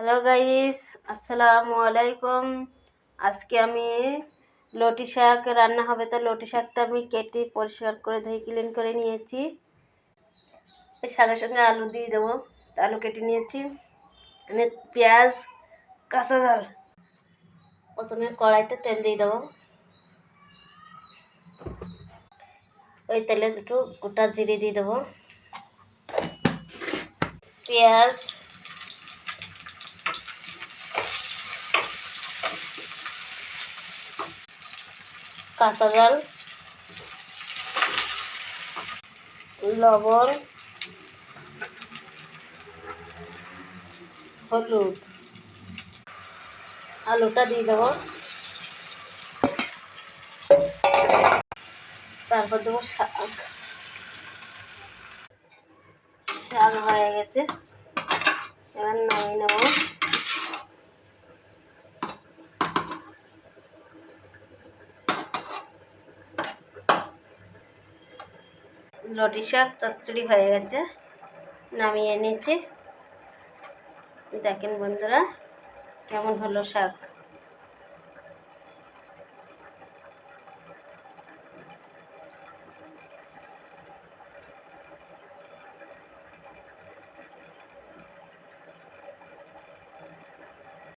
Hello guys, আসসালামু আলাইকুম। আজকে আমি লটি শাক রান্না হবে, তো লটি শাকটা আমি কেটে পরিষ্কার করে ধুয়ে ক্লিন করে নিয়েছি। এই শাকের সঙ্গে আলু দিয়ে দেবো, আলু কেটে নিয়েছি। এখানে পেঁয়াজ, কাঁচা ঝাল। প্রথমে কড়াইতে তেল দিয়ে দেবো। ওই তেলে একটু গোটা জিরে দিয়ে দেবো, পেঁয়াজ, কাঁচা ঝাল, লবণ, হলুদ, আলুটা দিয়ে দেবো। তারপর দেবো শাক। শাক হয়ে গেছে, এবার নামিয়ে নেব। লটি শাক চচ্চড়ি হয়ে গেছে, নামিয়ে নিয়েছি। দেখেন বন্ধুরা কেমন হলো শাক।